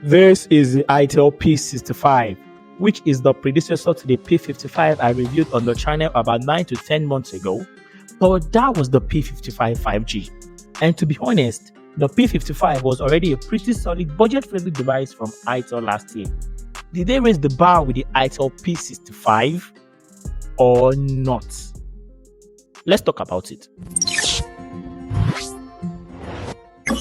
This is the Itel P65, which is the predecessor to the P55 I reviewed on the channel about 9 to 10 months ago, but that was the P55 5G. And to be honest, the P55 was already a pretty solid budget-friendly device from Itel last year. Did they raise the bar with the Itel P65 or not? Let's talk about it.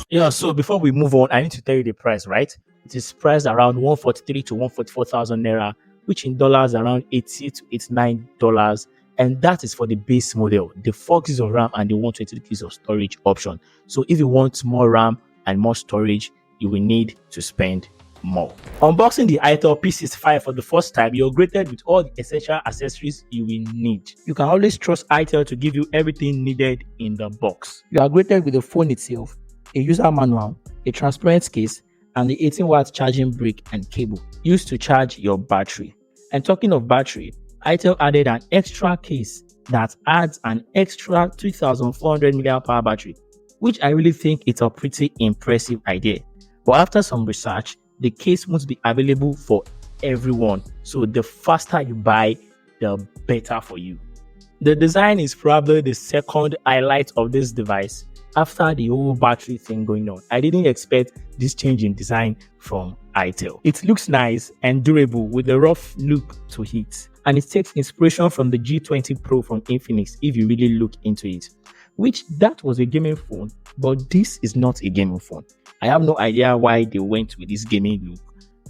Yeah, so before we move on, I need to tell you the price, right? It is priced around 143 to 144,000 naira, which in dollars around $80 to $89, and that is for the base model, the 4 gigs of RAM and the 128 gigs of storage option. So if you want more RAM and more storage, you will need to spend more. Unboxing the Itel P65 for the first time, you're greeted with all the essential accessories you will need. You can always trust Itel to give you everything needed in the box. You are greeted with the phone itself, a user manual, a transparent case, and the 18-watt charging brick and cable used to charge your battery. And talking of battery, Itel added an extra case that adds an extra 2400 mAh battery, which I really think is a pretty impressive idea. But after some research, the case won't be available for everyone, so the faster you buy, the better for you. The design is probably the second highlight of this device after the whole battery thing going on. I didn't expect this change in design from Itel. It looks nice and durable with a rough look to it, and it takes inspiration from the G20 Pro from Infinix if you really look into it, which that was a gaming phone, but this is not a gaming phone. I have no idea why they went with this gaming look,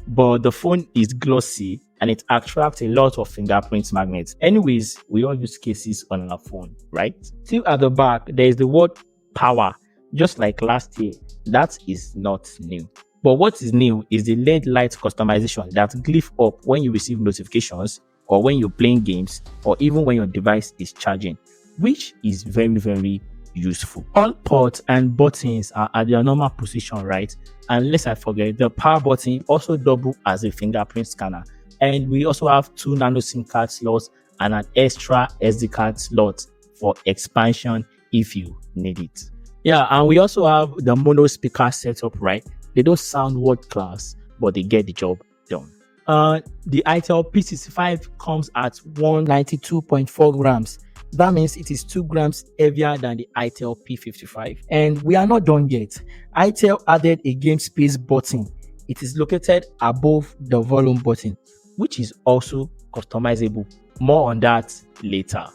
but the phone is glossy and it attracts a lot of fingerprint magnets. Anyways, we all use cases on our phone, right? Still at the back, there is the word power, just like last year. That is not new. But what is new is the LED light customization that glyph up when you receive notifications or when you're playing games or even when your device is charging, which is very useful. All ports and buttons are at their normal position, right? And lest I forget, the power button also doubles as a fingerprint scanner. And we also have 2 nano SIM card slots and an extra SD card slot for expansion if you need it. Yeah, and we also have the mono speaker setup, right? They don't sound world class, but they get the job done. The Itel P65 comes at 192.4 grams. That means it is 2 grams heavier than the Itel P55. And we are not done yet. Itel added a game space button. It is located above the volume button, which is also customizable. More on that later.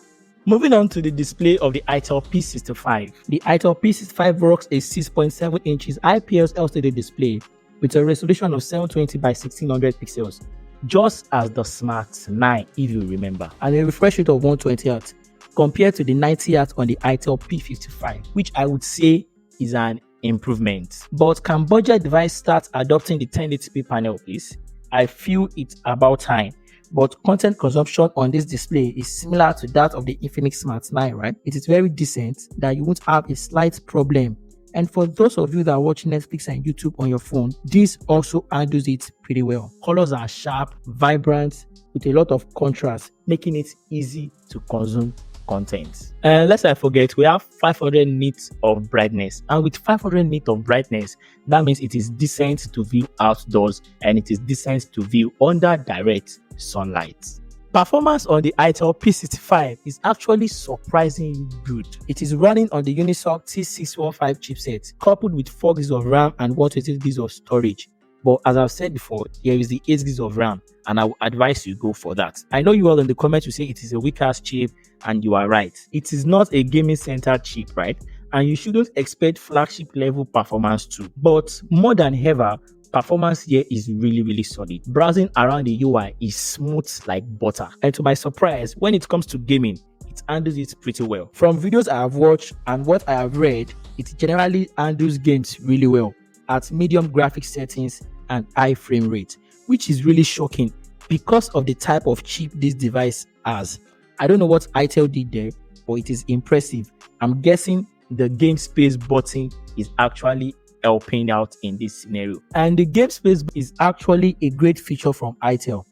Moving on to the display of the Itel P65. The Itel P65 rocks a 6.7 inches IPS LCD display with a resolution of 720 by 1600 pixels, just as the Smart 9 if you remember, and a refresh rate of 120Hz compared to the 90Hz on the Itel P55, which I would say is an improvement. But can budget device start adopting the 1080p panel, please? I feel it's about time. But content consumption on this display is similar to that of the Infinix Smart 9, right? It is very decent that you won't have a slight problem. And for those of you that watch Netflix and YouTube on your phone, this also handles it pretty well. Colors are sharp, vibrant, with a lot of contrast, making it easy to consume content. And lest I forget, we have 500 nits of brightness, and with 500 nits of brightness, that means it is decent to view outdoors and it is decent to view under direct sunlight. Performance on the Itel P65 is actually surprisingly good. It is running on the Unisoc T615 chipset, coupled with 4 gigs of RAM and 128 gigs of storage. But as I've said before, there is the 8 gigs of RAM, and I would advise you go for that. I know you all in the comments will say it is a weak-ass chip, and you are right. It is not a gaming center chip, right? And you shouldn't expect flagship level performance too. But more than ever, performance here is really solid. Browsing around the UI is smooth like butter. And to my surprise, when it comes to gaming, it handles it pretty well. From videos I have watched and what I have read, it generally handles games really well at medium graphics settings and high frame rate, which is really shocking because of the type of chip this device has. I don't know what Itel did there, but it is impressive. I'm guessing the game space button is actually helping out in this scenario. And the game space is actually a great feature from Itel.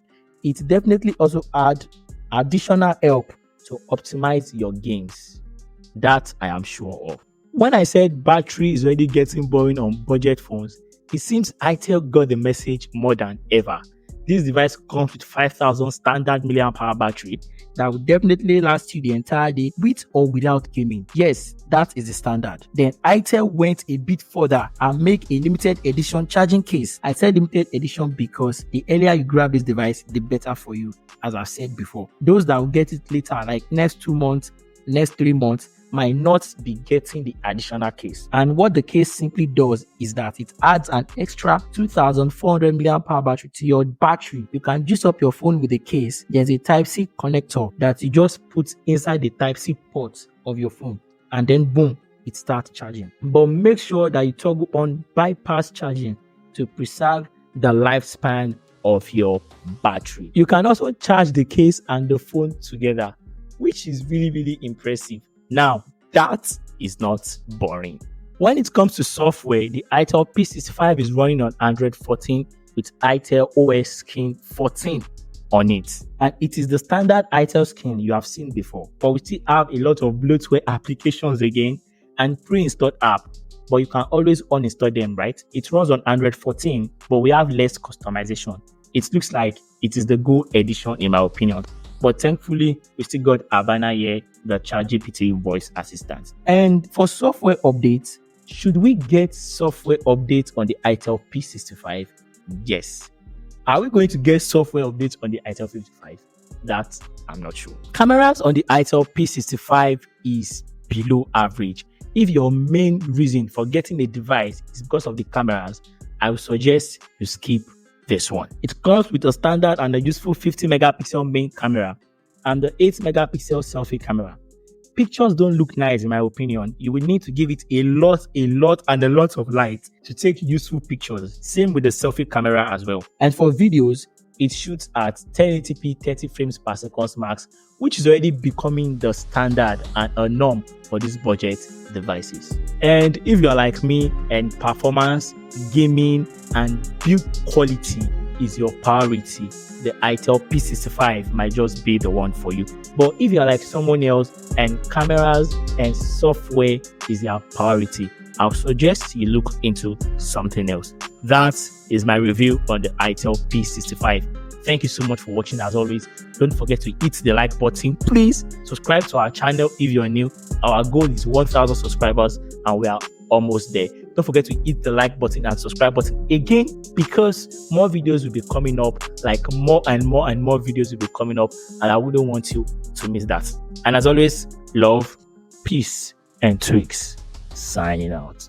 It definitely also adds additional help to optimize your games. That I am sure of. When I said battery is already getting boring on budget phones, It seems Itel got the message more than ever. This device comes with 5000 standard milliamp hour battery that will definitely last you the entire day with or without gaming. Yes, that is the standard. Then Itel went a bit further and make a limited edition charging case. I said limited edition because the earlier you grab this device, the better for you, as I said before. Those that will get it later, like next 2 months, next 3 months, might not be getting the additional case. And what the case simply does is that it adds an extra 2400 milliamp hour battery to your battery. You can juice up your phone with the case. There's a Type-C connector that you just put inside the Type-C port of your phone, and then boom, it starts charging. But make sure that you toggle on bypass charging to preserve the lifespan of your battery. You can also charge the case and the phone together, which is really impressive. Now, that is not boring. When it comes to software, the Itel P65 is running on Android 14 with Itel OS skin 14 on it. And it is the standard Itel skin you have seen before. But we still have a lot of bloatware applications again and pre-installed app. But you can always uninstall them, right? It runs on Android 14, but we have less customization. It looks like it is the Go edition in my opinion. But thankfully, we still got Havana here, the ChatGPT voice assistant. And for software updates, should we get software updates on the Itel P65? Yes. Are we going to get software updates on the Itel 55? That I'm not sure. Cameras on the Itel P65 is below average. If your main reason for getting a device is because of the cameras, I would suggest you skip this one. It comes with a standard and a useful 50 megapixel main camera and the 8 megapixel selfie camera. Pictures don't look nice in my opinion. You will need to give it a lot of light to take useful pictures. Same with the selfie camera as well. And for videos, it shoots at 1080p 30 frames per second max, which is already becoming the standard and a norm for these budget devices. And if you're like me and performance, gaming, and build quality is your priority, the Itel P65 might just be the one for you. But if you're like someone else and cameras and software is their priority, I'll suggest you look into something else. That is my review on the Itel P65. Thank you so much for watching. As always, don't forget to hit the like button. Please subscribe to our channel if you're new. Our goal is 1000 subscribers and we are almost there. Don't forget to hit the like button and subscribe button again, because more videos will be coming up, like more and more videos will be coming up, and I wouldn't want you to miss that. And as always, love, peace, and tweaks. Signing out.